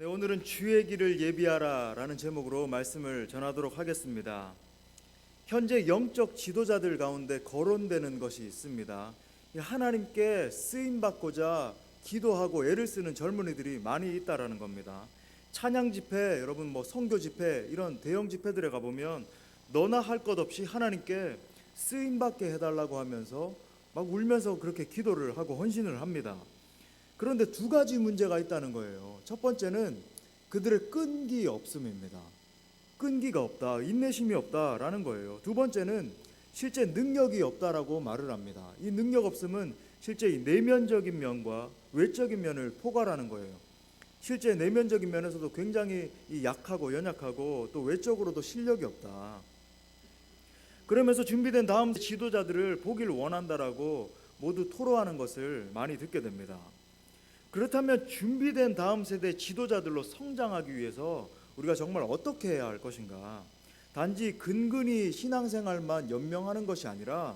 네, 오늘은 주의 길을 예비하라 라는 제목으로 말씀을 전하도록 하겠습니다. 현재 영적 지도자들 가운데 거론되는 것이 있습니다. 하나님께 쓰임받고자 기도하고 애를 쓰는 젊은이들이 많이 있다라는 겁니다. 찬양 집회, 여러분 선교 집회, 이런 대형 집회들에 가보면 너나 할 것 없이 하나님께 쓰임받게 해달라고 하면서 막 울면서 그렇게 기도를 하고 헌신을 합니다. 그런데 두 가지 문제가 있다는 거예요. 첫 번째는 그들의 끈기 없음입니다. 끈기가 없다, 인내심이 없다라는 거예요. 두 번째는 실제 능력이 없다라고 말을 합니다. 이 능력 없음은 실제 이 내면적인 면과 외적인 면을 포괄하는 거예요. 실제 내면적인 면에서도 굉장히 약하고 연약하고 또 외적으로도 실력이 없다. 그러면서 준비된 다음 지도자들을 보길 원한다라고 모두 토로하는 것을 많이 듣게 됩니다. 그렇다면 준비된 다음 세대 지도자들로 성장하기 위해서 우리가 정말 어떻게 해야 할 것인가? 단지 근근히 신앙생활만 연명하는 것이 아니라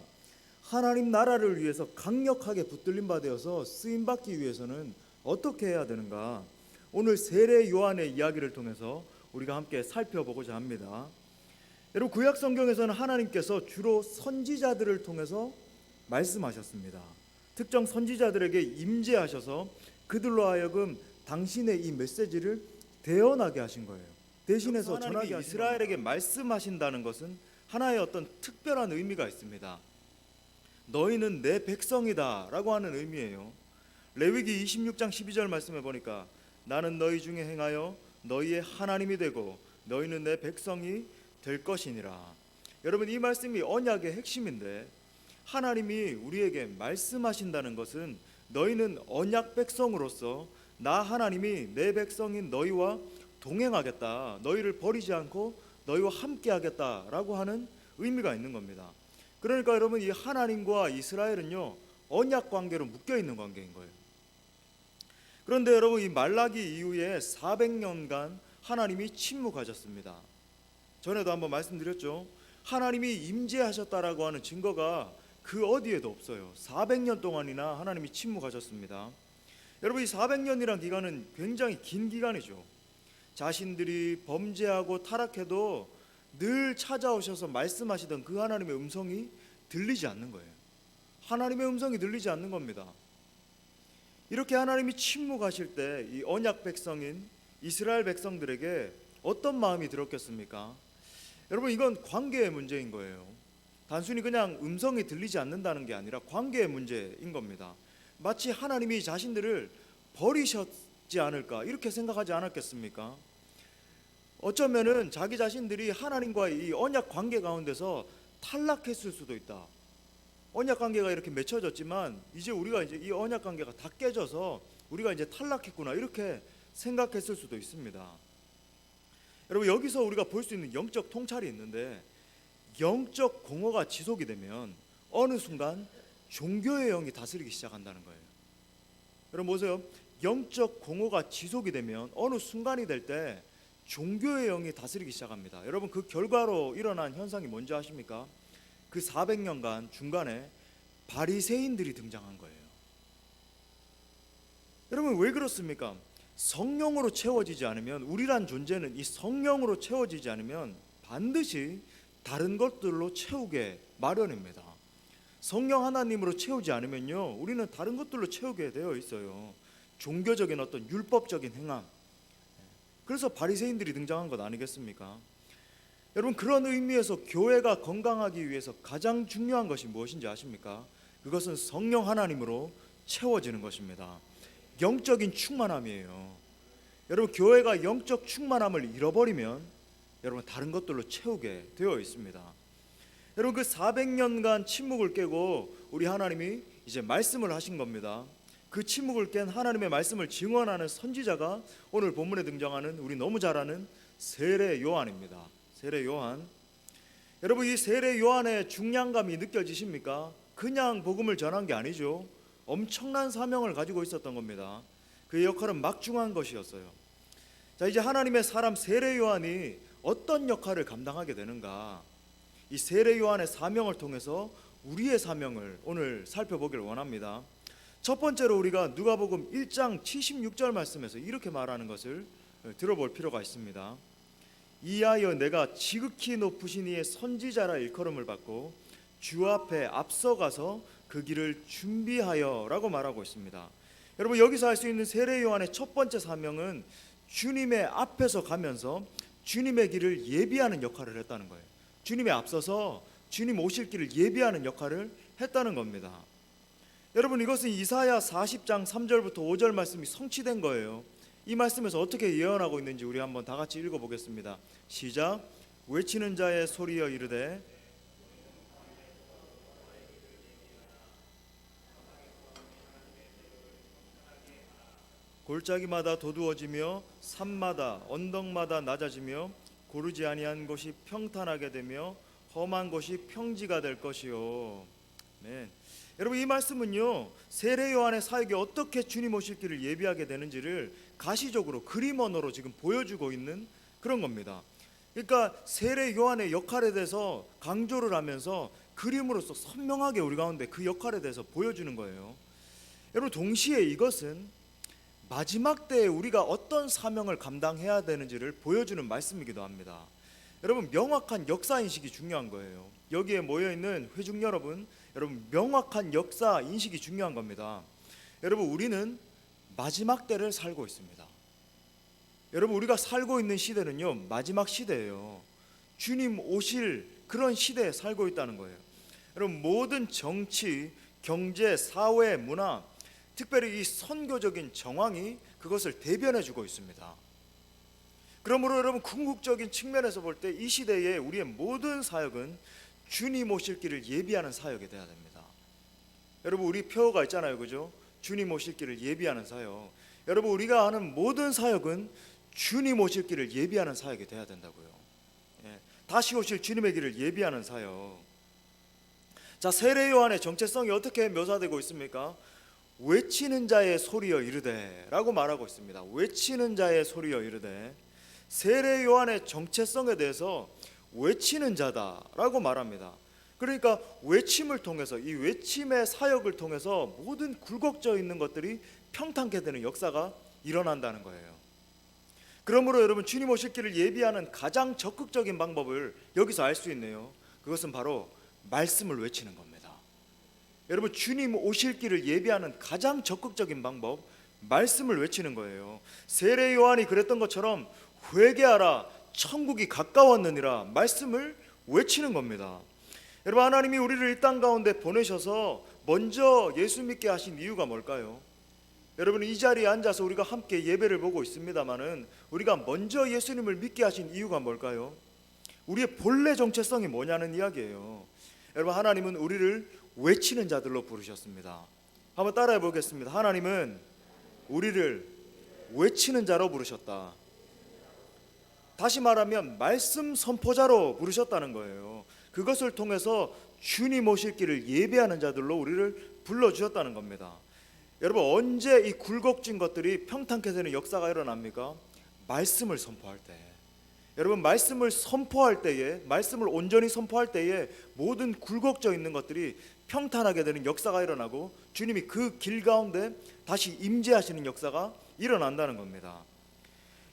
하나님 나라를 위해서 강력하게 붙들림 받아서 쓰임받기 위해서는 어떻게 해야 되는가? 오늘 세례 요한의 이야기를 통해서 우리가 함께 살펴보고자 합니다. 여러분, 구약 성경에서는 하나님께서 주로 선지자들을 통해서 말씀하셨습니다. 특정 선지자들에게 임재하셔서 그들로 하여금 당신의 이 메시지를 대언하게 하신 거예요. 대신해서 전하게 하신 이스라엘에게 말씀하신다는 것은 하나의 어떤 특별한 의미가 있습니다. 너희는 내 백성이다 라고 하는 의미예요. 레위기 26장 12절 말씀해 보니까 나는 너희 중에 행하여 너희의 하나님이 되고 너희는 내 백성이 될 것이니라. 여러분, 이 말씀이 언약의 핵심인데 하나님이 우리에게 말씀하신다는 것은 너희는 언약 백성으로서 나 하나님이 내 백성인 너희와 동행하겠다, 너희를 버리지 않고 너희와 함께 하겠다라고 하는 의미가 있는 겁니다. 그러니까 여러분, 이 하나님과 이스라엘은요 언약 관계로 묶여 있는 관계인 거예요. 그런데 여러분, 이 말라기 이후에 400년간 하나님이 침묵하셨습니다. 전에도 한번 말씀드렸죠. 하나님이 임재하셨다라고 하는 증거가 그 어디에도 없어요. 400년 동안이나 하나님이 침묵하셨습니다. 여러분, 이 400년이란 기간은 굉장히 긴 기간이죠. 자신들이 범죄하고 타락해도 늘 찾아오셔서 말씀하시던 그 하나님의 음성이 들리지 않는 거예요. 하나님의 음성이 들리지 않는 겁니다. 이렇게 하나님이 침묵하실 때 이 언약 백성인 이스라엘 백성들에게 어떤 마음이 들었겠습니까? 여러분, 이건 관계의 문제인 거예요. 단순히 그냥 음성이 들리지 않는다는 게 아니라 관계의 문제인 겁니다. 마치 하나님이 자신들을 버리셨지 않을까 이렇게 생각하지 않았겠습니까? 어쩌면은 자기 자신들이 하나님과의 이 언약 관계 가운데서 탈락했을 수도 있다. 언약 관계가 이렇게 맺혀졌지만 이제 우리가 이제 이 언약 관계가 다 깨져서 우리가 이제 탈락했구나 이렇게 생각했을 수도 있습니다. 여러분, 여기서 우리가 볼 수 있는 영적 통찰이 있는데, 영적 공허가 지속이 되면 어느 순간 종교의 영이 다스리기 시작한다는 거예요. 여러분 보세요. 영적 공허가 지속이 되면 어느 순간이 될 때 종교의 영이 다스리기 시작합니다. 여러분, 그 결과로 일어난 현상이 뭔지 아십니까? 그 400년간 중간에 바리새인들이 등장한 거예요. 여러분, 왜 그렇습니까? 성령으로 채워지지 않으면, 우리란 존재는 이 성령으로 채워지지 않으면 반드시 다른 것들로 채우게 마련입니다. 성령 하나님으로 채우지 않으면요 우리는 다른 것들로 채우게 되어 있어요. 종교적인 어떤 율법적인 행함. 그래서 바리새인들이 등장한 것 아니겠습니까? 여러분, 그런 의미에서 교회가 건강하기 위해서 가장 중요한 것이 무엇인지 아십니까? 그것은 성령 하나님으로 채워지는 것입니다. 영적인 충만함이에요. 여러분, 교회가 영적 충만함을 잃어버리면 여러분 다른 것들로 채우게 되어 있습니다. 여러분, 그 400년간 침묵을 깨고 우리 하나님이 이제 말씀을 하신 겁니다. 그 침묵을 깬 하나님의 말씀을 증언하는 선지자가 오늘 본문에 등장하는 우리 너무 잘 아는 세례 요한입니다. 세례 요한. 여러분, 이 세례 요한의 중량감이 느껴지십니까? 그냥 복음을 전한 게 아니죠. 엄청난 사명을 가지고 있었던 겁니다. 그의 역할은 막중한 것이었어요. 자, 이제 하나님의 사람 세례 요한이 어떤 역할을 감당하게 되는가? 이 세례 요한의 사명을 통해서 우리의 사명을 오늘 살펴보길 원합니다. 첫 번째로 우리가 누가복음 1장 76절 말씀에서 이렇게 말하는 것을 들어볼 필요가 있습니다. 이하여 내가 지극히 높으신 이의 선지자라 일컬음을 받고 주 앞에 앞서가서 그 길을 준비하여 라고 말하고 있습니다. 여러분, 여기서 할 수 있는 세례 요한의 첫 번째 사명은 주님의 앞에서 가면서 주님의 길을 예비하는 역할을 했다는 거예요. 주님에 앞서서 주님 오실 길을 예비하는 역할을 했다는 겁니다. 여러분, 이것은 이사야 40장 3절부터 5절 말씀이 성취된 거예요. 이 말씀에서 어떻게 예언하고 있는지 우리 한번 다 같이 읽어보겠습니다. 시작. 외치는 자의 소리여 이르되 골짜기마다 도두어지며 산마다 언덕마다 낮아지며 고르지 아니한 곳이 평탄하게 되며 험한 곳이 평지가 될 것이요. 네. 여러분, 이 말씀은요, 세례 요한의 사역이 어떻게 주님 오실 길을 예비하게 되는지를 가시적으로 그림 언어로 지금 보여주고 있는 그런 겁니다. 그러니까 세례 요한의 역할에 대해서 강조를 하면서 그림으로서 선명하게 우리 가운데 그 역할에 대해서 보여주는 거예요. 여러분, 동시에 이것은 마지막 때에 우리가 어떤 사명을 감당해야 되는지를 보여주는 말씀이기도 합니다. 여러분, 명확한 역사인식이 중요한 거예요. 여기에 모여있는 회중 여러분, 명확한 역사인식이 중요한 겁니다. 여러분, 우리는 마지막 때를 살고 있습니다. 여러분, 우리가 살고 있는 시대는요, 마지막 시대예요. 주님 오실 그런 시대에 살고 있다는 거예요. 여러분, 모든 정치, 경제, 사회, 문화, 특별히 이 선교적인 정황이 그것을 대변해주고 있습니다. 그러므로 여러분, 궁극적인 측면에서 볼 때 이 시대에 우리의 모든 사역은 주님 오실 길을 예비하는 사역이 되어야 됩니다. 여러분, 우리 표어가 있잖아요, 그죠? 주님 오실 길을 예비하는 사역. 여러분, 우리가 하는 모든 사역은 주님 오실 길을 예비하는 사역이 되어야 된다고요. 다시 오실 주님의 길을 예비하는 사역. 자, 세례 요한의 정체성이 어떻게 묘사되고 있습니까? 외치는 자의 소리여 이르되 라고 말하고 있습니다. 외치는 자의 소리여 이르되. 세례 요한의 정체성에 대해서 외치는 자다라고 말합니다. 그러니까 외침을 통해서, 이 외침의 사역을 통해서 모든 굴곡져 있는 것들이 평탄케 되는 역사가 일어난다는 거예요. 그러므로 여러분, 주님 오실 길을 예비하는 가장 적극적인 방법을 여기서 알 수 있네요. 그것은 바로 말씀을 외치는 겁니다. 여러분, 주님 오실 길을 예비하는 가장 적극적인 방법, 말씀을 외치는 거예요. 세례 요한이 그랬던 것처럼 회개하라, 천국이 가까웠느니라, 말씀을 외치는 겁니다. 여러분, 하나님이 우리를 이 땅 가운데 보내셔서 먼저 예수 믿게 하신 이유가 뭘까요? 여러분, 이 자리에 앉아서 우리가 함께 예배를 보고 있습니다마는 우리가 먼저 예수님을 믿게 하신 이유가 뭘까요? 우리의 본래 정체성이 뭐냐는 이야기예요. 여러분, 하나님은 우리를 외치는 자들로 부르셨습니다. 한번 따라해 보겠습니다. 하나님은 우리를 외치는 자로 부르셨다. 다시 말하면 말씀 선포자로 부르셨다는 거예요. 그것을 통해서 주님 오실 길을 예배하는 자들로 우리를 불러주셨다는 겁니다. 여러분, 언제 이 굴곡진 것들이 평탄케 되는 역사가 일어납니까? 말씀을 선포할 때. 여러분, 말씀을 선포할 때에, 말씀을 온전히 선포할 때에 모든 굴곡져 있는 것들이 평탄하게 되는 역사가 일어나고 주님이 그 길 가운데 다시 임재하시는 역사가 일어난다는 겁니다.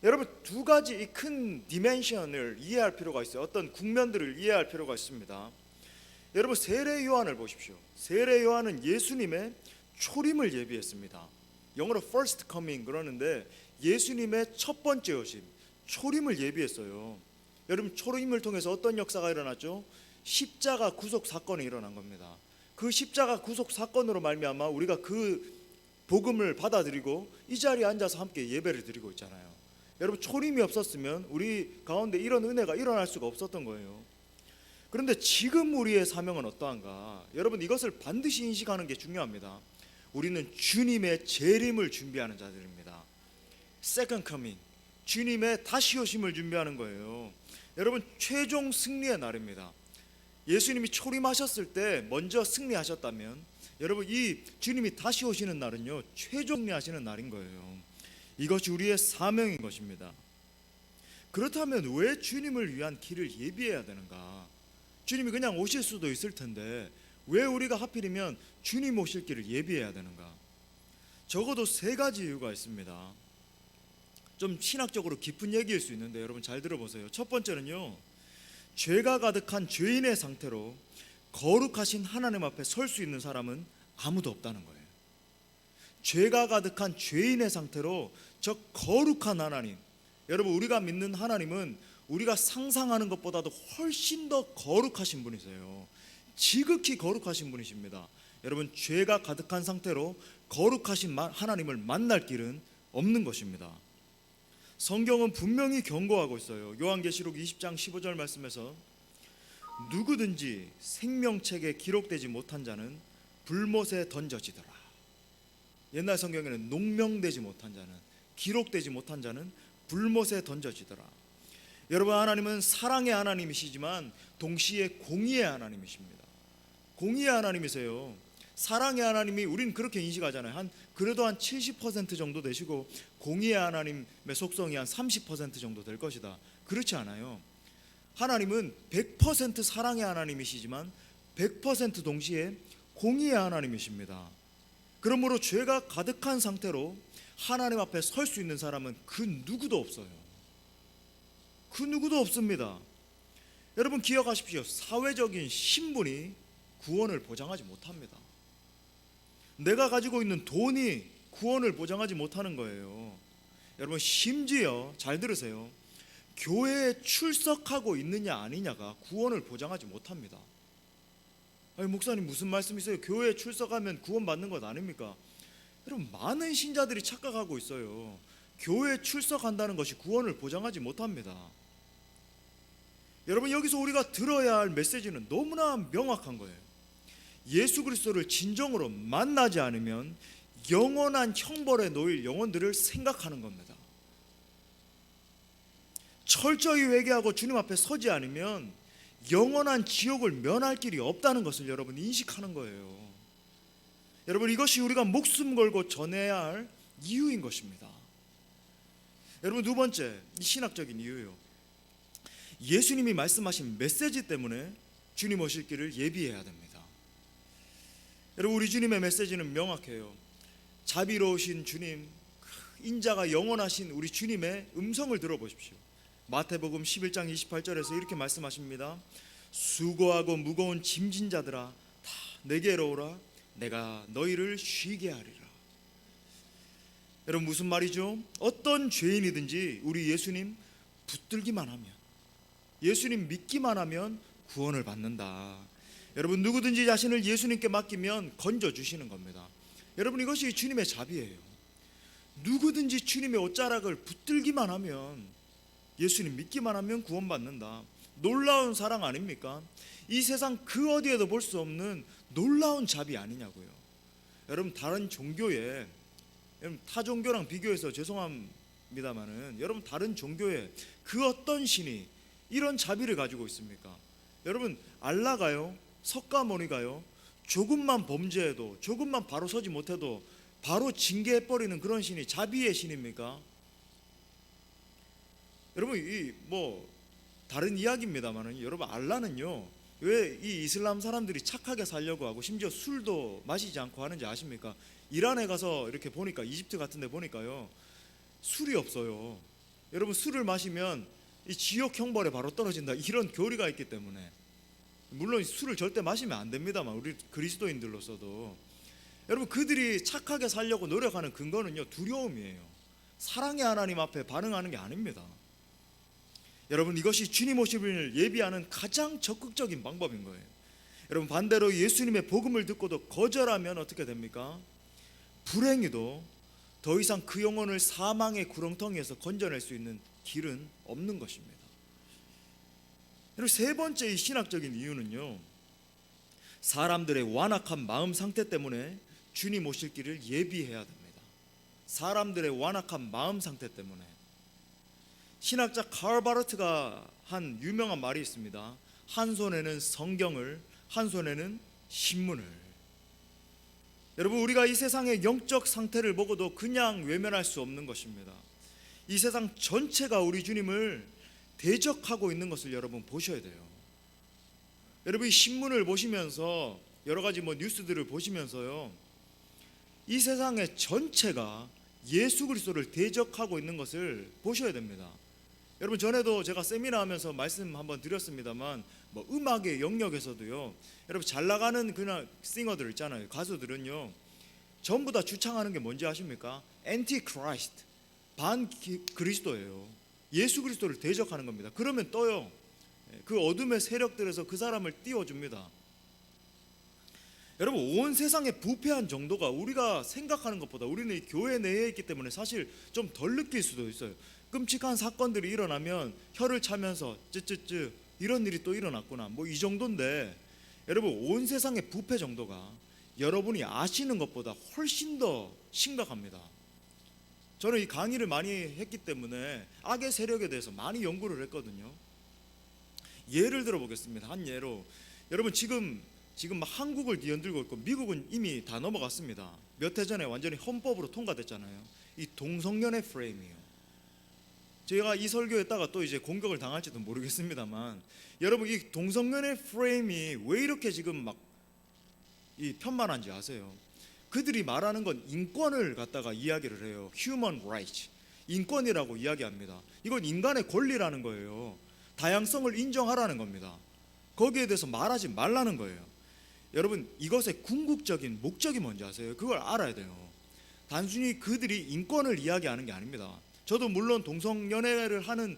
여러분, 두 가지 이 큰 디멘션을 이해할 필요가 있어요. 어떤 국면들을 이해할 필요가 있습니다. 여러분, 세례 요한을 보십시오. 세례 요한은 예수님의 초림을 예비했습니다. 영어로 first coming 그러는데 예수님의 첫 번째 오심, 초림을 예비했어요. 여러분, 초림을 통해서 어떤 역사가 일어났죠? 십자가 구속 사건이 일어난 겁니다. 그 십자가 구속 사건으로 말미암아 우리가 그 복음을 받아들이고 이 자리에 앉아서 함께 예배를 드리고 있잖아요. 여러분, 초림이 없었으면 우리 가운데 이런 은혜가 일어날 수가 없었던 거예요. 그런데 지금 우리의 사명은 어떠한가? 여러분, 이것을 반드시 인식하는 게 중요합니다. 우리는 주님의 재림을 준비하는 자들입니다. Second coming, 주님의 다시 오심을 준비하는 거예요. 여러분, 최종 승리의 날입니다. 예수님이 초림하셨을 때 먼저 승리하셨다면 여러분, 이 주님이 다시 오시는 날은요, 최종 승리하시는 날인 거예요. 이것이 우리의 사명인 것입니다. 그렇다면 왜 주님을 위한 길을 예비해야 되는가? 주님이 그냥 오실 수도 있을 텐데 왜 우리가 하필이면 주님 오실 길을 예비해야 되는가? 적어도 세 가지 이유가 있습니다. 좀 신학적으로 깊은 얘기일 수 있는데 여러분 잘 들어보세요. 첫 번째는요, 죄가 가득한 죄인의 상태로 거룩하신 하나님 앞에 설 수 있는 사람은 아무도 없다는 거예요. 죄가 가득한 죄인의 상태로 저 거룩한 하나님, 여러분 우리가 믿는 하나님은 우리가 상상하는 것보다도 훨씬 더 거룩하신 분이세요. 지극히 거룩하신 분이십니다. 여러분 죄가 가득한 상태로 거룩하신 하나님을 만날 길은 없는 것입니다. 성경은 분명히 경고하고 있어요. 요한계시록 20장 15절 말씀에서 누구든지 생명책에 기록되지 못한 자는 불못에 던져지더라. 옛날 성경에는 농명되지 못한 자는, 기록되지 못한 자는 불못에 던져지더라. 여러분 하나님은 사랑의 하나님이시지만 동시에 공의의 하나님이십니다. 공의의 하나님이세요. 사랑의 하나님이 우리는 그렇게 인식하잖아요. 그래도 한 70% 정도 되시고 공의의 하나님의 속성이 한 30% 정도 될 것이다. 그렇지 않아요. 하나님은 100% 사랑의 하나님이시지만 100% 동시에 공의의 하나님이십니다. 그러므로 죄가 가득한 상태로 하나님 앞에 설 수 있는 사람은 그 누구도 없어요. 그 누구도 없습니다. 여러분 기억하십시오. 사회적인 신분이 구원을 보장하지 못합니다. 내가 가지고 있는 돈이 구원을 보장하지 못하는 거예요. 여러분 심지어 잘 들으세요. 교회에 출석하고 있느냐 아니냐가 구원을 보장하지 못합니다. 아니, 목사님 무슨 말씀이세요? 교회에 출석하면 구원 받는 것 아닙니까? 여러분 많은 신자들이 착각하고 있어요. 교회에 출석한다는 것이 구원을 보장하지 못합니다. 여러분 여기서 우리가 들어야 할 메시지는 너무나 명확한 거예요. 예수 그리스도를 진정으로 만나지 않으면 영원한 형벌에 놓일 영혼들을 생각하는 겁니다. 철저히 회개하고 주님 앞에 서지 않으면 영원한 지옥을 면할 길이 없다는 것을 여러분 인식하는 거예요. 여러분 이것이 우리가 목숨 걸고 전해야 할 이유인 것입니다. 여러분 두 번째, 이 신학적인 이유요. 예수님이 말씀하신 메시지 때문에 주님 오실 길을 예비해야 됩니다. 여러분 우리 주님의 메시지는 명확해요. 자비로우신 주님, 인자가 영원하신 우리 주님의 음성을 들어보십시오. 마태복음 11장 28절에서 이렇게 말씀하십니다. 수고하고 무거운 짐진 자들아 다 내게로 오라. 내가 너희를 쉬게 하리라. 여러분 무슨 말이죠? 어떤 죄인이든지 우리 예수님 붙들기만 하면, 예수님 믿기만 하면 구원을 받는다. 여러분 누구든지 자신을 예수님께 맡기면 건져주시는 겁니다. 여러분 이것이 주님의 자비예요. 누구든지 주님의 옷자락을 붙들기만 하면, 예수님 믿기만 하면 구원받는다. 놀라운 사랑 아닙니까? 이 세상 그 어디에도 볼 수 없는 놀라운 자비 아니냐고요. 여러분 다른 종교에, 여러분 타 종교랑 비교해서 죄송합니다만은 여러분 다른 종교에 그 어떤 신이 이런 자비를 가지고 있습니까? 여러분 알라가요, 석가모니가요, 조금만 범죄해도, 조금만 바로 서지 못해도 바로 징계해버리는 그런 신이 자비의 신입니까? 여러분 이 다른 이야기입니다만은 여러분 알라는요 왜 이 이슬람 사람들이 착하게 살려고 하고 심지어 술도 마시지 않고 하는지 아십니까? 이란에 가서 이렇게 보니까, 이집트 같은 데 보니까요 술이 없어요. 여러분 술을 마시면 이 지옥 형벌에 바로 떨어진다, 이런 교리가 있기 때문에. 물론 술을 절대 마시면 안 됩니다만 우리 그리스도인들로서도. 여러분 그들이 착하게 살려고 노력하는 근거는요 두려움이에요. 사랑의 하나님 앞에 반응하는 게 아닙니다. 여러분 이것이 주님 오심을 예비하는 가장 적극적인 방법인 거예요. 여러분 반대로 예수님의 복음을 듣고도 거절하면 어떻게 됩니까? 불행히도 더 이상 그 영혼을 사망의 구렁텅이에서 건져낼 수 있는 길은 없는 것입니다. 그리고 세 번째 이 신학적인 이유는요, 사람들의 완악한 마음 상태 때문에 주님 오실 길을 예비해야 됩니다. 사람들의 완악한 마음 상태 때문에. 신학자 칼 바르트가 한 유명한 말이 있습니다. 한 손에는 성경을, 한 손에는 신문을. 여러분 우리가 이 세상의 영적 상태를 보고도 그냥 외면할 수 없는 것입니다. 이 세상 전체가 우리 주님을 대적하고 있는 것을 여러분 보셔야 돼요. 여러분 이 신문을 보시면서 여러 가지 뉴스들을 보시면서요, 이 세상의 전체가 예수 그리스도를 대적하고 있는 것을 보셔야 됩니다. 여러분, 전에도 제가 세미나 하면서 말씀 한번 드렸습니다만 뭐 음악의 영역에서도요, 여러분 잘 나가는 그냥 싱어들 있잖아요, 가수들은요, 전부 다 주창하는 게 뭔지 아십니까? 엔티 크라이스트, 반 그리스도예요. 예수 그리스도를 대적하는 겁니다. 그러면 떠요. 그 어둠의 세력들에서 그 사람을 띄워줍니다. 여러분, 온 세상의 부패한 정도가 우리가 생각하는 것보다, 우리는 이 교회 내에 있기 때문에 사실 좀 덜 느낄 수도 있어요. 끔찍한 사건들이 일어나면 혀를 차면서 쯔쯔쯔 이런 일이 또 일어났구나, 뭐 이 정도인데, 여러분 온 세상의 부패 정도가 여러분이 아시는 것보다 훨씬 더 심각합니다. 저는 이 강의를 많이 했기 때문에 악의 세력에 대해서 많이 연구를 했거든요. 예를 들어 보겠습니다. 한 예로, 여러분 지금 막 한국을 뒤흔들고 있고 미국은 이미 다 넘어갔습니다. 몇 해 전에 완전히 헌법으로 통과됐잖아요. 이 동성연애 프레임이에요. 제가 이 설교했다가 또 이제 공격을 당할지도 모르겠습니다만, 여러분 이 동성연애 프레임이 왜 이렇게 지금 막 이 편만한지 아세요? 그들이 말하는 건 인권을 갖다가 이야기를 해요. Human rights, 인권이라고 이야기합니다. 이건 인간의 권리라는 거예요. 다양성을 인정하라는 겁니다. 거기에 대해서 말하지 말라는 거예요. 여러분, 이것의 궁극적인 목적이 뭔지 아세요? 그걸 알아야 돼요. 단순히 그들이 인권을 이야기하는 게 아닙니다. 저도 물론 동성연애를 하는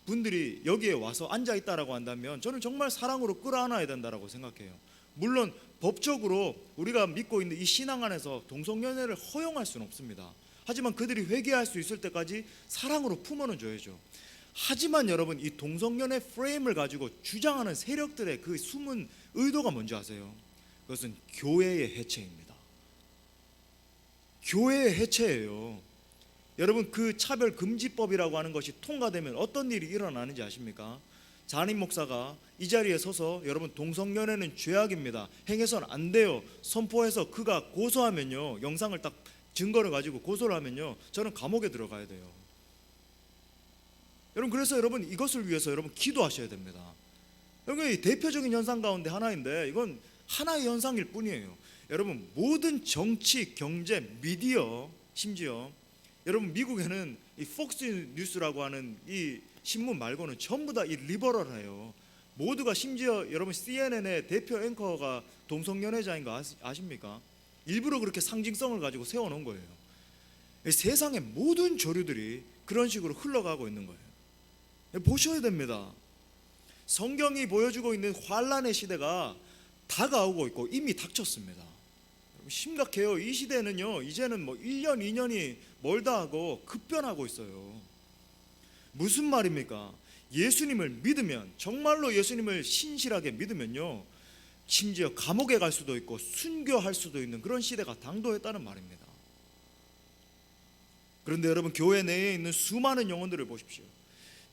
분들이 여기에 와서 앉아있다라고 한다면 저는 정말 사랑으로 끌어안아야 된다고 생각해요. 물론 법적으로 우리가 믿고 있는 이 신앙 안에서 동성연애를 허용할 수는 없습니다. 하지만 그들이 회개할 수 있을 때까지 사랑으로 품어는 줘야죠. 하지만 여러분, 이 동성연애 프레임을 가지고 주장하는 세력들의 그 숨은 의도가 뭔지 아세요? 그것은 교회의 해체입니다. 교회의 해체예요. 여러분, 그 차별금지법이라고 하는 것이 통과되면 어떤 일이 일어나는지 아십니까? 장임 목사가 이 자리에 서서 여러분 동성연애는 죄악입니다, 행해서는 안 돼요 선포해서 그가 고소하면요, 영상을 딱 증거를 가지고 고소를 하면요, 저는 감옥에 들어가야 돼요. 여러분, 그래서 여러분 이것을 위해서 여러분 기도하셔야 됩니다. 여러분, 대표적인 현상 가운데 하나인데 이건 하나의 현상일 뿐이에요. 여러분, 모든 정치, 경제, 미디어, 심지어 여러분 미국에는 이 폭스 뉴스라고 하는 이 신문 말고는 전부 다 이 리버럴해요. 모두가, 심지어 여러분 CNN의 대표 앵커가 동성연애자인 거 아십니까? 일부러 그렇게 상징성을 가지고 세워놓은 거예요. 세상의 모든 조류들이 그런 식으로 흘러가고 있는 거예요. 보셔야 됩니다. 성경이 보여주고 있는 환란의 시대가 다가오고 있고 이미 닥쳤습니다. 심각해요. 이 시대는요, 이제는 뭐 1년, 2년이 멀다 하고 급변하고 있어요. 무슨 말입니까? 예수님을 믿으면, 정말로 예수님을 신실하게 믿으면요, 심지어 감옥에 갈 수도 있고 순교할 수도 있는 그런 시대가 당도했다는 말입니다. 그런데 여러분, 교회 내에 있는 수많은 영혼들을 보십시오.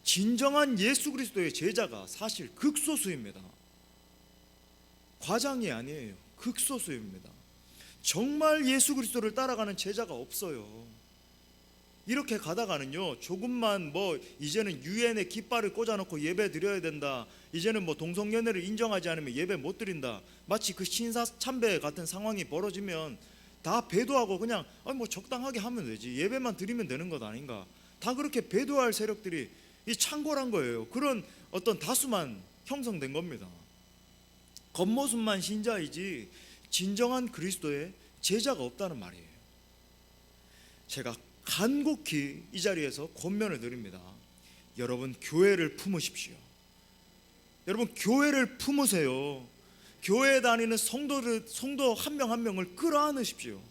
진정한 예수 그리스도의 제자가 사실 극소수입니다. 과장이 아니에요. 극소수입니다. 정말 예수 그리스도를 따라가는 제자가 없어요. 이렇게 가다가는요, 조금만 뭐 이제는 유엔에 깃발을 꽂아놓고 예배 드려야 된다, 이제는 뭐 동성연애를 인정하지 않으면 예배 못 드린다, 마치 그 신사참배 같은 상황이 벌어지면 다 배도하고 그냥 뭐 적당하게 하면 되지, 예배만 드리면 되는 것 아닌가, 다 그렇게 배도할 세력들이 이 창궐한 거예요. 그런 어떤 다수만 형성된 겁니다. 겉모습만 신자이지 진정한 그리스도의 제자가 없다는 말이에요. 제가 간곡히 이 자리에서 권면을 드립니다. 여러분, 교회를 품으십시오. 여러분, 교회를 품으세요. 교회에 다니는 성도 한 명 한 명을 끌어안으십시오.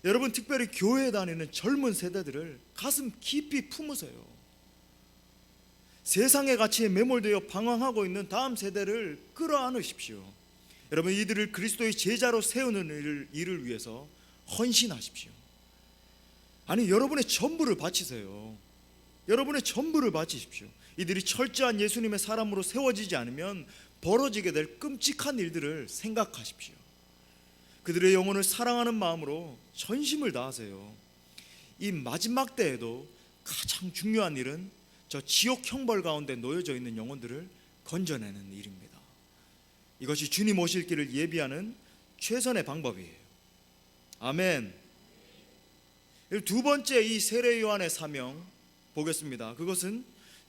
여러분, 특별히 교회에 다니는 젊은 세대들을 가슴 깊이 품으세요. 세상의 가치에 매몰되어 방황하고 있는 다음 세대를 끌어안으십시오. 여러분, 이들을 그리스도의 제자로 세우는 일을 위해서 헌신하십시오. 아니, 여러분의 전부를 바치세요. 여러분의 전부를 바치십시오. 이들이 철저한 예수님의 사람으로 세워지지 않으면 벌어지게 될 끔찍한 일들을 생각하십시오. 그들의 영혼을 사랑하는 마음으로 전심을 다하세요. 이 마지막 때에도 가장 중요한 일은 저 지옥 형벌 가운데 놓여져 있는 영혼들을 건져내는 일입니다. 이것이 주님 오실 길을 예비하는 최선의 방법이에요. 아멘. 두 번째 이 세례 요한의 사명 보겠습니다. 그것은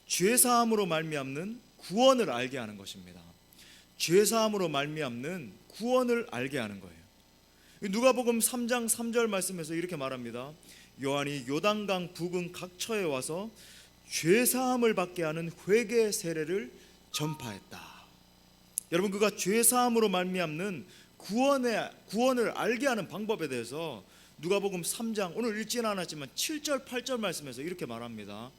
죄사함으로 말미암는 구원을 알게 하는 것입니다. 죄사함으로 말미암는 구원을 알게 하는 거예요. 누가복음 3장 3절 말씀에서 이렇게 말합니다. 요한이 요단강 부근 각처에 와서 죄사함을 받게 하는 회개 세례를 전파했다. 여러분, 그가 죄사함으로 말미암는 구원을 알게 하는 방법에 대해서 누가복음 3장, 오늘 읽지는 않았지만 7절 8절 말씀에서 이렇게 말합니다.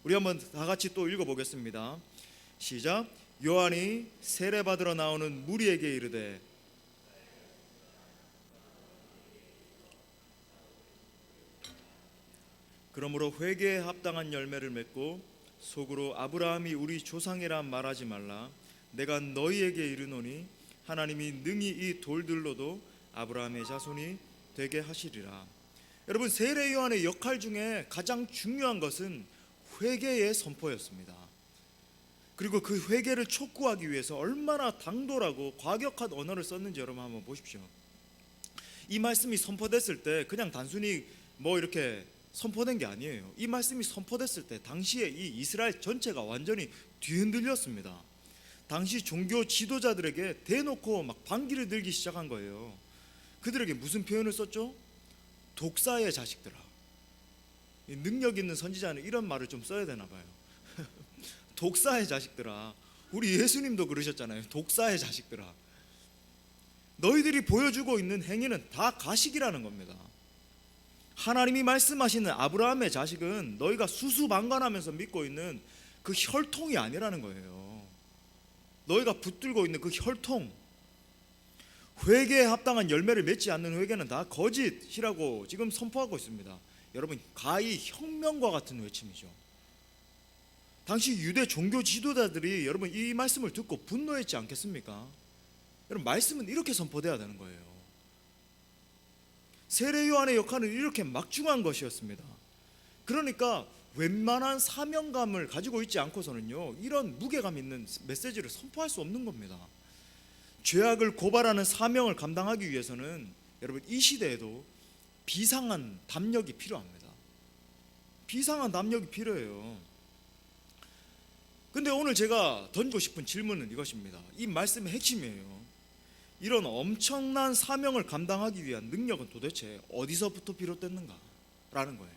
우리 한번 다 같이 또 읽어보겠습니다. 시작. 요한이 세례받으러 나오는 무리에게 이르되 그러므로 회개에 합당한 열매를 맺고 속으로 아브라함이 우리 조상이라 말하지 말라. 내가 너희에게 이르노니 하나님이 능히 이 돌들로도 아브라함의 자손이 되게 하시리라. 여러분, 세례 요한의 역할 중에 가장 중요한 것은 회개의 선포였습니다. 그리고 그 회개를 촉구하기 위해서 얼마나 당돌하고 과격한 언어를 썼는지 여러분 한번 보십시오. 이 말씀이 선포됐을 때 그냥 단순히 뭐 이렇게 선포된 게 아니에요. 이 말씀이 선포됐을 때 당시에 이 이스라엘 전체가 완전히 뒤흔들렸습니다. 당시 종교 지도자들에게 대놓고 막 반기를 들기 시작한 거예요. 그들에게 무슨 표현을 썼죠? 독사의 자식들아. 능력 있는 선지자는 이런 말을 좀 써야 되나 봐요. 독사의 자식들아. 우리 예수님도 그러셨잖아요. 독사의 자식들아. 너희들이 보여주고 있는 행위는 다 가식이라는 겁니다. 하나님이 말씀하시는 아브라함의 자식은 너희가 수수방관하면서 믿고 있는 그 혈통이 아니라는 거예요. 너희가 붙들고 있는 그 혈통, 회개에 합당한 열매를 맺지 않는 회개는 다 거짓이라고 지금 선포하고 있습니다. 여러분, 가히 혁명과 같은 외침이죠. 당시 유대 종교 지도자들이 여러분 이 말씀을 듣고 분노했지 않겠습니까? 여러분, 말씀은 이렇게 선포돼야 되는 거예요. 세례 요한의 역할은 이렇게 막중한 것이었습니다. 그러니까 웬만한 사명감을 가지고 있지 않고서는요, 이런 무게감 있는 메시지를 선포할 수 없는 겁니다. 죄악을 고발하는 사명을 감당하기 위해서는 여러분 이 시대에도 비상한 담력이 필요합니다. 비상한 담력이 필요해요. 근데 오늘 제가 던지고 싶은 질문은 이것입니다. 이 말씀의 핵심이에요. 이런 엄청난 사명을 감당하기 위한 능력은 도대체 어디서부터 비롯됐는가? 라는 거예요.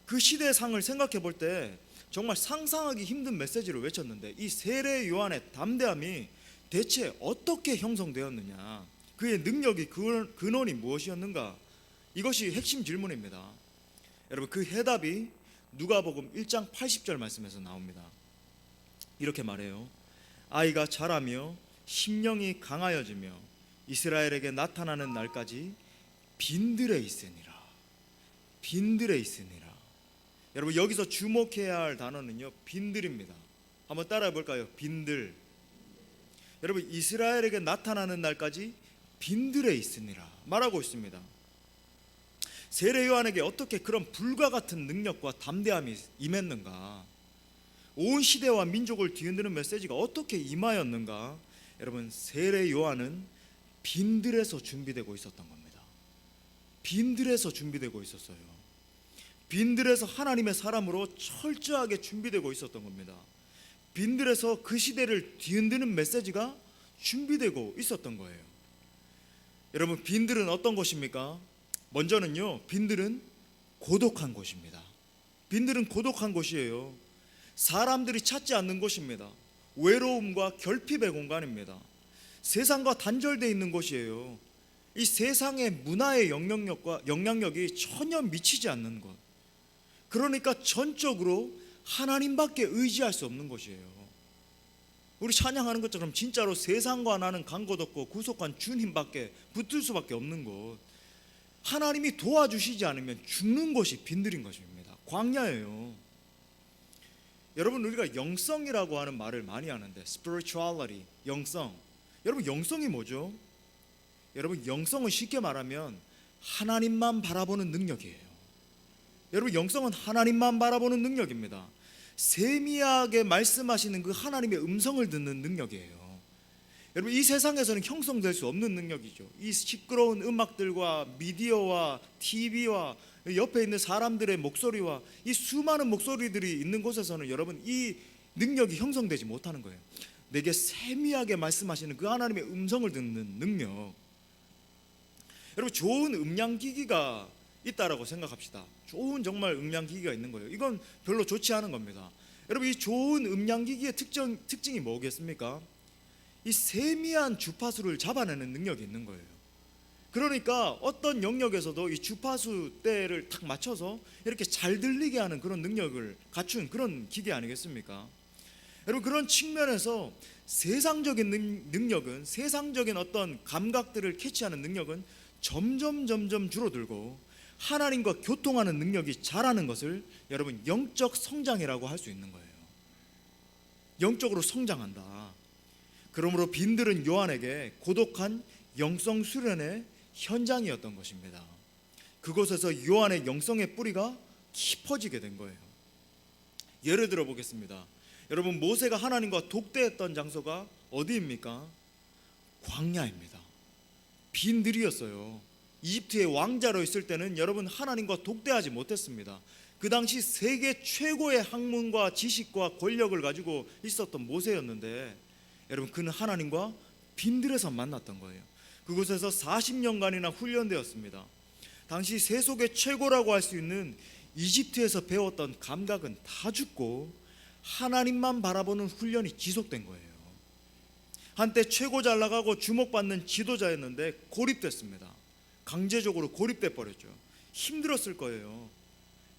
그 시대의 상을 생각해 볼 때 정말 상상하기 힘든 메시지를 외쳤는데 이 세례 요한의 담대함이 대체 어떻게 형성되었느냐, 그의 능력이 근원이 무엇이었는가, 이것이 핵심 질문입니다. 여러분, 그 해답이 누가복음 1장 80절 말씀에서 나옵니다. 이렇게 말해요. 아이가 자라며 심령이 강하여지며 이스라엘에게 나타나는 날까지 빈들에 있으니라. 빈들에 있으니라. 여러분, 여기서 주목해야 할 단어는요, 빈들입니다. 한번 따라해 볼까요? 빈들. 여러분, 이스라엘에게 나타나는 날까지 빈들에 있으니라 말하고 있습니다. 세례 요한에게 어떻게 그런 불과 같은 능력과 담대함이 임했는가? 온 시대와 민족을 뒤흔드는 메시지가 어떻게 임하였는가? 여러분, 세례 요한은 빈들에서 준비되고 있었던 겁니다. 빈들에서 준비되고 있었어요. 빈들에서 하나님의 사람으로 철저하게 준비되고 있었던 겁니다. 빈들에서 그 시대를 뒤흔드는 메시지가 준비되고 있었던 거예요. 여러분, 빈들은 어떤 곳입니까? 먼저는요, 빈들은 고독한 곳입니다. 빈들은 고독한 곳이에요. 사람들이 찾지 않는 곳입니다. 외로움과 결핍의 공간입니다. 세상과 단절되어 있는 곳이에요. 이 세상의 문화의 영향력이 전혀 미치지 않는 곳. 그러니까 전적으로 하나님밖에 의지할 수 없는 곳이에요. 우리 찬양하는 것처럼 진짜로 세상과 나는 간 곳 없고 구속한 주님밖에 붙을 수밖에 없는 곳. 하나님이 도와주시지 않으면 죽는 곳이 빈들인 것입니다. 광야예요. 여러분, 우리가 영성이라고 하는 말을 많이 하는데 spirituality, 영성. 여러분, 영성이 뭐죠? 여러분, 영성은 쉽게 말하면 하나님만 바라보는 능력이에요. 여러분, 영성은 하나님만 바라보는 능력입니다. 세미하게 말씀하시는 그 하나님의 음성을 듣는 능력이에요. 여러분, 이 세상에서는 형성될 수 없는 능력이죠. 이 시끄러운 음악들과 미디어와 TV와 옆에 있는 사람들의 목소리와 이 수많은 목소리들이 있는 곳에서는 여러분, 이 능력이 형성되지 못하는 거예요. 내게 세미하게 말씀하시는 그 하나님의 음성을 듣는 능력. 여러분, 좋은 음량기기가 있다라고 생각합시다. 좋은 정말 음량기기가 있는 거예요. 이건 별로 좋지 않은 겁니다. 여러분, 이 좋은 음량기기의 특징이 뭐겠습니까? 이 세미한 주파수를 잡아내는 능력이 있는 거예요. 그러니까 어떤 영역에서도 이 주파수 대를 딱 맞춰서 이렇게 잘 들리게 하는 그런 능력을 갖춘 그런 기계 아니겠습니까? 여러분, 그런 측면에서 세상적인 능력은, 세상적인 어떤 감각들을 캐치하는 능력은 점점 줄어들고 하나님과 교통하는 능력이 자라는 것을 여러분, 영적 성장이라고 할 수 있는 거예요. 영적으로 성장한다. 그러므로 빈들은 요한에게 고독한 영성 수련의 현장이었던 것입니다. 그곳에서 요한의 영성의 뿌리가 깊어지게 된 거예요. 예를 들어 보겠습니다. 여러분, 모세가 하나님과 독대했던 장소가 어디입니까? 광야입니다. 빈들이었어요. 이집트의 왕자로 있을 때는 여러분, 하나님과 독대하지 못했습니다. 그 당시 세계 최고의 학문과 지식과 권력을 가지고 있었던 모세였는데, 여러분, 그는 하나님과 빈들에서 만났던 거예요. 그곳에서 40년간이나 훈련되었습니다. 당시 세속의 최고라고 할 수 있는 이집트에서 배웠던 감각은 다 죽고 하나님만 바라보는 훈련이 지속된 거예요. 한때 최고 잘 나가고 주목받는 지도자였는데 고립됐습니다. 강제적으로 고립돼 버렸죠. 힘들었을 거예요.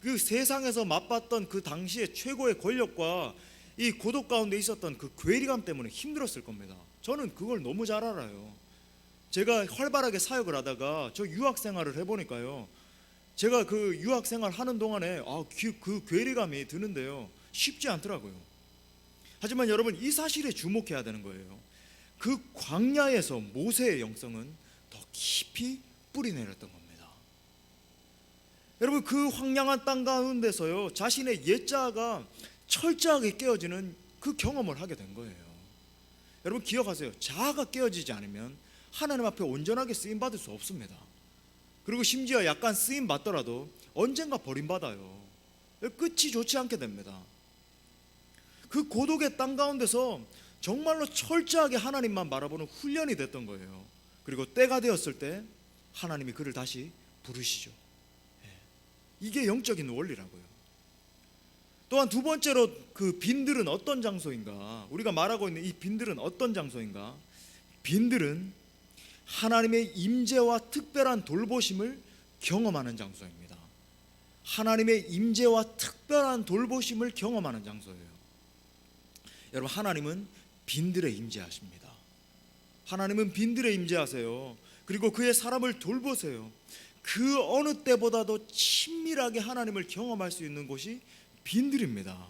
그 세상에서 맛봤던 그 당시의 최고의 권력과 이 고독 가운데 있었던 그 괴리감 때문에 힘들었을 겁니다. 저는 그걸 너무 잘 알아요. 제가 활발하게 사역을 하다가 저 유학 생활을 해보니까요, 제가 그 유학 생활 하는 동안에 그 괴리감이 드는데요, 쉽지 않더라고요. 하지만 여러분, 이 사실에 주목해야 되는 거예요. 그 광야에서 모세의 영성은 더 깊이 뿌리내렸던 겁니다. 여러분, 그 황량한 땅 가운데서요, 자신의 옛자아가 철저하게 깨어지는 그 경험을 하게 된 거예요. 여러분, 기억하세요. 자아가 깨어지지 않으면 하나님 앞에 온전하게 쓰임받을 수 없습니다. 그리고 심지어 약간 쓰임받더라도 언젠가 버림받아요. 끝이 좋지 않게 됩니다. 그 고독의 땅 가운데서 정말로 철저하게 하나님만 바라보는 훈련이 됐던 거예요. 그리고 때가 되었을 때 하나님이 그를 다시 부르시죠. 이게 영적인 원리라고요. 또한 두 번째로, 그 빈들은 어떤 장소인가? 우리가 말하고 있는 이 빈들은 어떤 장소인가? 빈들은 하나님의 임재와 특별한 돌보심을 경험하는 장소입니다. 하나님의 임재와 특별한 돌보심을 경험하는 장소예요. 여러분, 하나님은 빈들에 임재하십니다. 하나님은 빈들에 임재하세요. 그리고 그의 사람을 돌보세요. 그 어느 때보다도 친밀하게 하나님을 경험할 수 있는 곳이 빈들입니다.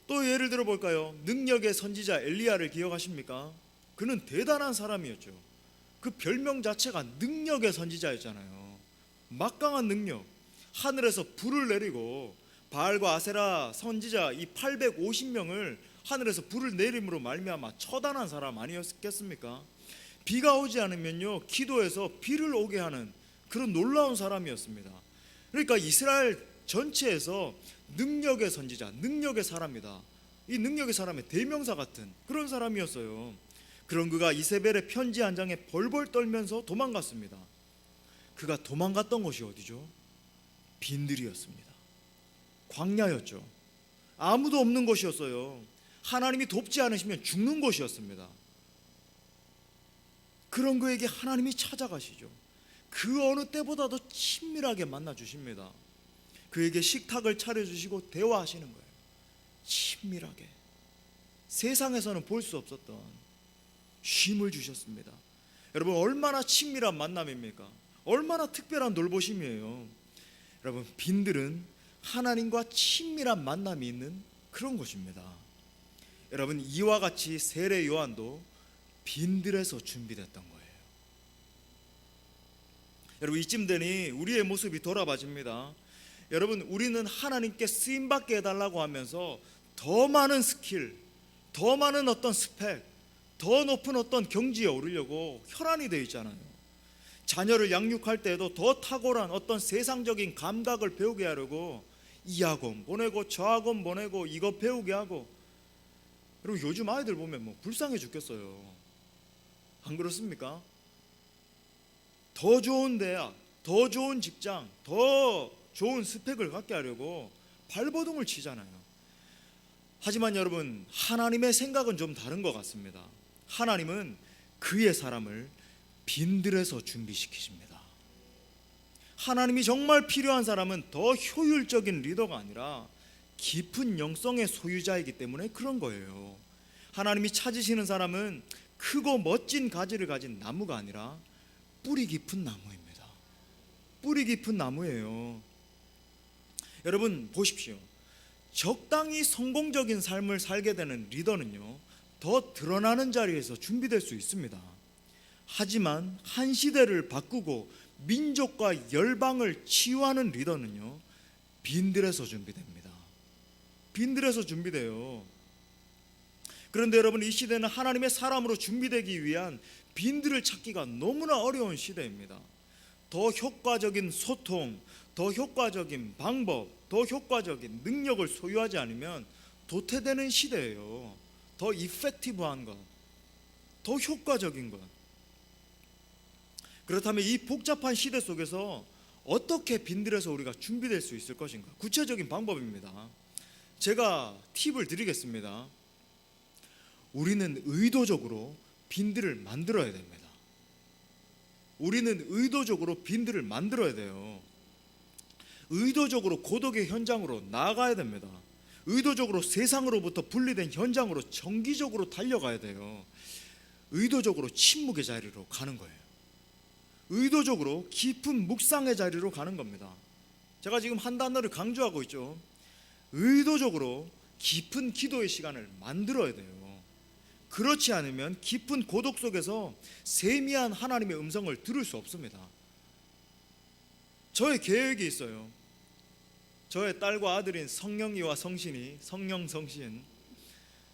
또 예를 들어 볼까요? 능력의 선지자 엘리야를 기억하십니까? 그는 대단한 사람이었죠. 그 별명 자체가 능력의 선지자였잖아요. 막강한 능력. 하늘에서 불을 내리고 바알과 아세라 선지자 이 850명을 하늘에서 불을 내림으로 말미암아 처단한 사람 아니었겠습니까? 비가 오지 않으면요, 기도해서 비를 오게 하는 그런 놀라운 사람이었습니다. 그러니까 이스라엘 전체에서 능력의 선지자, 능력의 사람이다. 이 능력의 사람의 대명사 같은 그런 사람이었어요. 그런 그가 이세벨의 편지 한 장에 벌벌 떨면서 도망갔습니다. 그가 도망갔던 곳이 어디죠? 빈들이었습니다. 광야였죠. 아무도 없는 곳이었어요. 하나님이 돕지 않으시면 죽는 곳이었습니다. 그런 그에게 하나님이 찾아가시죠. 그 어느 때보다도 친밀하게 만나주십니다. 그에게 식탁을 차려주시고 대화하시는 거예요. 친밀하게. 세상에서는 볼 수 없었던 쉼을 주셨습니다. 여러분, 얼마나 친밀한 만남입니까? 얼마나 특별한 돌보심이에요. 여러분, 빈들은 하나님과 친밀한 만남이 있는 그런 곳입니다. 여러분, 이와 같이 세례 요한도 빈들에서 준비됐던 거예요. 여러분, 이쯤 되니 우리의 모습이 돌아봐집니다. 여러분, 우리는 하나님께 쓰임받게 해달라고 하면서 더 많은 스킬, 더 많은 어떤 스펙, 더 높은 어떤 경지에 오르려고 혈안이 되어 있잖아요. 자녀를 양육할 때에도 더 탁월한 어떤 세상적인 감각을 배우게 하려고 이 학원 보내고 저 학원 보내고 이거 배우게 하고, 그리고 요즘 아이들 보면 뭐 불쌍해 죽겠어요. 안 그렇습니까? 더 좋은 대학, 더 좋은 직장, 더 좋은 스펙을 갖게 하려고 발버둥을 치잖아요. 하지만 여러분, 하나님의 생각은 좀 다른 것 같습니다. 하나님은 그의 사람을 빈들에서 준비시키십니다. 하나님이 정말 필요한 사람은 더 효율적인 리더가 아니라 깊은 영성의 소유자이기 때문에 그런 거예요. 하나님이 찾으시는 사람은 크고 멋진 가지를 가진 나무가 아니라 뿌리 깊은 나무입니다. 뿌리 깊은 나무예요. 여러분 보십시오. 적당히 성공적인 삶을 살게 되는 리더는요, 더 드러나는 자리에서 준비될 수 있습니다. 하지만 한 시대를 바꾸고 민족과 열방을 치유하는 리더는요, 빈들에서 준비됩니다. 빈들에서 준비돼요. 그런데 여러분, 이 시대는 하나님의 사람으로 준비되기 위한 빈들을 찾기가 너무나 어려운 시대입니다. 더 효과적인 소통, 더 효과적인 방법, 더 효과적인 능력을 소유하지 않으면 도태되는 시대예요. 더 이펙티브한 것, 더 효과적인 것. 그렇다면 이 복잡한 시대 속에서 어떻게 빈들에서 우리가 준비될 수 있을 것인가? 구체적인 방법입니다. 제가 팁을 드리겠습니다. 우리는 의도적으로 빈들을 만들어야 됩니다. 우리는 의도적으로 빈들을 만들어야 돼요. 의도적으로 고독의 현장으로 나아가야 됩니다. 의도적으로 세상으로부터 분리된 현장으로 정기적으로 달려가야 돼요. 의도적으로 침묵의 자리로 가는 거예요. 의도적으로 깊은 묵상의 자리로 가는 겁니다. 제가 지금 한 단어를 강조하고 있죠. 의도적으로 깊은 기도의 시간을 만들어야 돼요. 그렇지 않으면 깊은 고독 속에서 세미한 하나님의 음성을 들을 수 없습니다. 저의 계획이 있어요. 저의 딸과 아들인 성령이와 성신이, 성령 성신,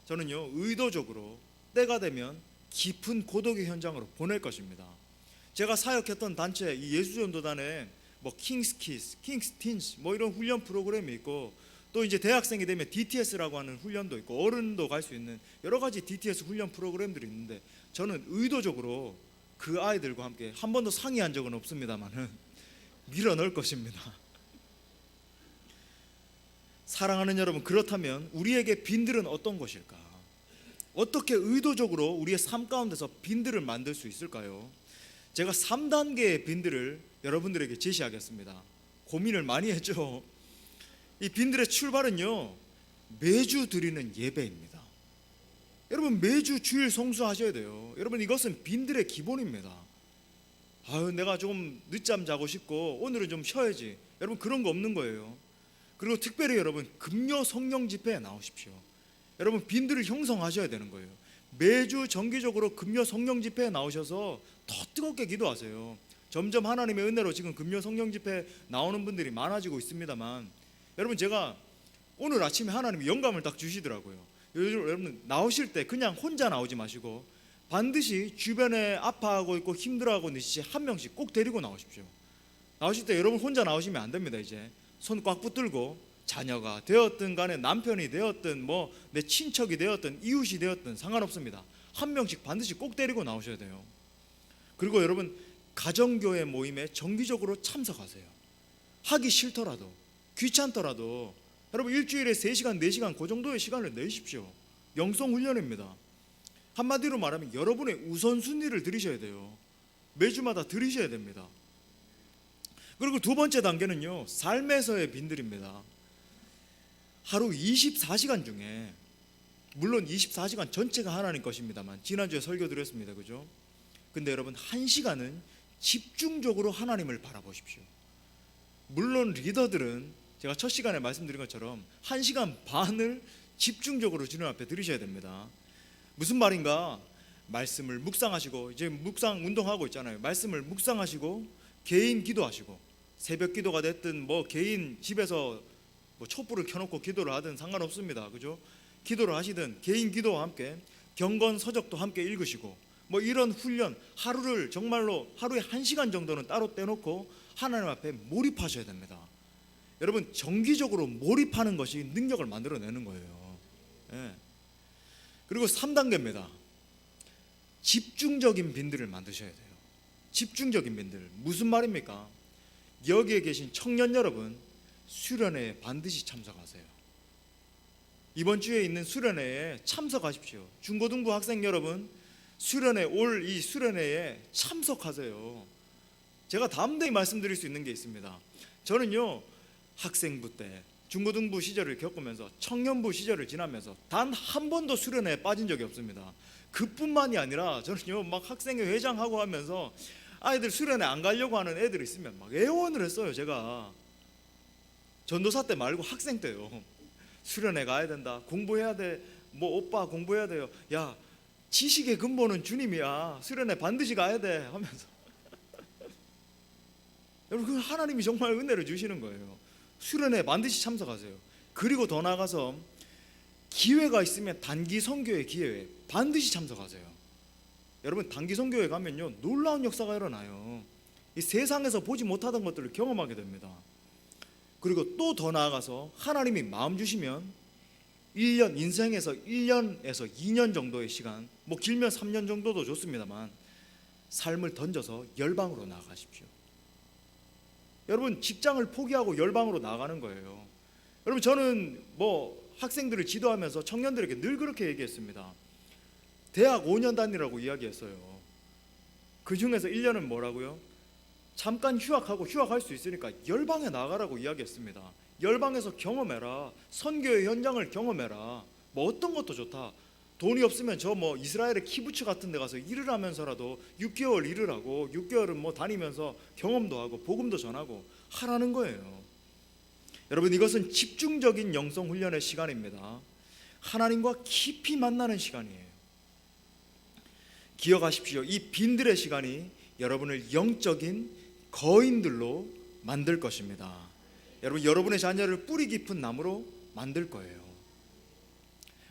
저는요 의도적으로 때가 되면 깊은 고독의 현장으로 보낼 것입니다. 제가 사역했던 단체, 이 예수전도단에 뭐 킹스키스, 킹스틴스 뭐 이런 훈련 프로그램이 있고, 또 이제 대학생이 되면 DTS라고 하는 훈련도 있고, 어른도 갈 수 있는 여러 가지 DTS 훈련 프로그램들이 있는데, 저는 의도적으로 그 아이들과 함께 한 번도 상의한 적은 없습니다만은 밀어 넣을 것입니다. 사랑하는 여러분, 그렇다면 우리에게 빈들은 어떤 것일까? 어떻게 의도적으로 우리의 삶 가운데서 빈들을 만들 수 있을까요? 제가 3단계의 빈들을 여러분들에게 제시하겠습니다. 고민을 많이 했죠. 이 빈들의 출발은요, 매주 드리는 예배입니다. 여러분, 매주 주일 성수하셔야 돼요. 여러분, 이것은 빈들의 기본입니다. 아유, 내가 조금 늦잠 자고 싶고 오늘은 좀 쉬어야지, 여러분 그런 거 없는 거예요. 그리고 특별히 여러분, 금요 성령 집회에 나오십시오. 여러분, 빈들을 형성하셔야 되는 거예요. 매주 정기적으로 금요 성령 집회에 나오셔서 더 뜨겁게 기도하세요. 점점 하나님의 은혜로 지금 금요 성령 집회 나오는 분들이 많아지고 있습니다만, 여러분, 제가 오늘 아침에 하나님이 영감을 딱 주시더라고요. 여러분, 나오실 때 그냥 혼자 나오지 마시고 반드시 주변에 아파하고 있고 힘들어하고 있는 시 한 명씩 꼭 데리고 나오십시오. 나오실 때 여러분 혼자 나오시면 안 됩니다. 이제 손 꽉 붙들고, 자녀가 되었든 간에 남편이 되었든 뭐 내 친척이 되었든 이웃이 되었든 상관없습니다. 한 명씩 반드시 꼭 데리고 나오셔야 돼요. 그리고 여러분, 가정교회 모임에 정기적으로 참석하세요. 하기 싫더라도, 귀찮더라도 여러분, 일주일에 3시간 4시간 그 정도의 시간을 내십시오. 영성훈련입니다. 한마디로 말하면 여러분의 우선순위를 들이셔야 돼요. 매주마다 들이셔야 됩니다. 그리고 두 번째 단계는요, 삶에서의 빈들입니다. 하루 24시간 중에, 물론 24시간 전체가 하나님 것입니다만, 지난주에 설교 드렸습니다. 그죠? 근데 여러분, 1시간은 집중적으로 하나님을 바라보십시오. 물론 리더들은 제가 첫 시간에 말씀드린 것처럼 1시간 반을 집중적으로 주님 앞에 들으셔야 됩니다. 무슨 말인가? 말씀을 묵상하시고, 이제 묵상 운동하고 있잖아요. 말씀을 묵상하시고 개인 기도하시고, 새벽 기도가 됐든 뭐 개인 집에서 뭐 촛불을 켜놓고 기도를 하든 상관없습니다. 그죠? 기도를 하시든 개인 기도와 함께 경건 서적도 함께 읽으시고 뭐 이런 훈련, 하루를 정말로 하루에 1시간 정도는 따로 떼놓고 하나님 앞에 몰입하셔야 됩니다. 여러분, 정기적으로 몰입하는 것이 능력을 만들어내는 거예요. 예. 그리고 3단계입니다. 집중적인 빈들을 만드셔야 돼요. 집중적인 빈들. 무슨 말입니까? 여기에 계신 청년 여러분, 수련회에 반드시 참석하세요. 이번 주에 있는 수련회에 참석하십시오. 중고등부 학생 여러분, 수련회, 올 이 수련회에 참석하세요. 제가 담대히 말씀드릴 수 있는 게 있습니다. 저는요, 학생부 때 중고등부 시절을 겪으면서 청년부 시절을 지나면서 단 한 번도 수련회에 빠진 적이 없습니다. 그뿐만이 아니라 저는요, 막 학생회 회장하고 하면서 아이들 수련회 안 가려고 하는 애들 있으면 막 애원을 했어요. 제가 전도사 때 말고 학생 때요. 수련회 가야 된다, 공부해야 돼, 뭐 오빠 공부해야 돼요. 야, 지식의 근본은 주님이야, 수련회 반드시 가야 돼 하면서 여러분, 하나님이 정말 은혜를 주시는 거예요. 수련회 반드시 참석하세요. 그리고 더 나아가서 기회가 있으면 단기 선교의 기회에 반드시 참석하세요. 여러분, 단기 선교회 가면요, 놀라운 역사가 일어나요. 이 세상에서 보지 못하던 것들을 경험하게 됩니다. 그리고 또 더 나아가서 하나님이 마음 주시면 1년, 인생에서 1년에서 2년 정도의 시간, 뭐 길면 3년 정도도 좋습니다만 삶을 던져서 열방으로 나아가십시오. 여러분, 직장을 포기하고 열방으로 나가는 거예요. 여러분, 저는 뭐 학생들을 지도하면서 청년들에게 늘 그렇게 얘기했습니다. 대학 5년 다니라고 이야기했어요. 그 중에서 1년은 뭐라고요? 잠깐 휴학하고, 휴학할 수 있으니까 열방에 나가라고 이야기했습니다. 열방에서 경험해라. 선교의 현장을 경험해라. 뭐 어떤 것도 좋다. 돈이 없으면 저 뭐 이스라엘의 키부츠 같은 데 가서 일을 하면서라도 6개월 일을 하고 6개월은 뭐 다니면서 경험도 하고 복음도 전하고 하라는 거예요. 여러분, 이것은 집중적인 영성 훈련의 시간입니다. 하나님과 깊이 만나는 시간이에요. 기억하십시오. 이 빈들의 시간이 여러분을 영적인 거인들로 만들 것입니다. 여러분, 여러분의 자녀를 뿌리 깊은 나무로 만들 거예요.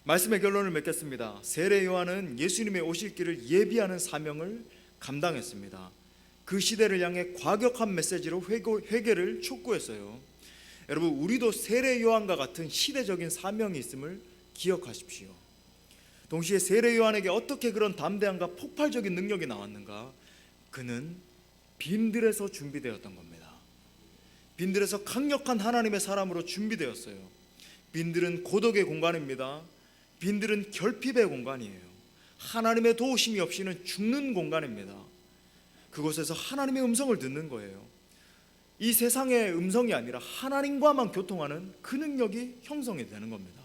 말씀의 결론을 맺겠습니다. 세례 요한은 예수님의 오실 길을 예비하는 사명을 감당했습니다. 그 시대를 향해 과격한 메시지로 회개를 촉구했어요. 여러분, 우리도 세례 요한과 같은 시대적인 사명이 있음을 기억하십시오. 동시에 세례 요한에게 어떻게 그런 담대함과 폭발적인 능력이 나왔는가? 그는 빈들에서 준비되었던 겁니다. 빈들에서 강력한 하나님의 사람으로 준비되었어요. 빈들은 고독의 공간입니다. 빈들은 결핍의 공간이에요. 하나님의 도우심이 없이는 죽는 공간입니다. 그곳에서 하나님의 음성을 듣는 거예요. 이 세상의 음성이 아니라 하나님과만 교통하는 그 능력이 형성이 되는 겁니다.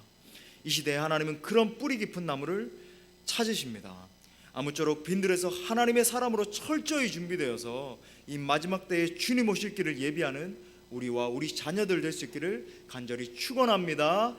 이 시대에 하나님은 그런 뿌리 깊은 나무를 찾으십니다. 아무쪼록 빈들에서 하나님의 사람으로 철저히 준비되어서 이 마지막 때에 주님 오실 길을 예비하는 우리와 우리 자녀들 될 수 있기를 간절히 축원합니다.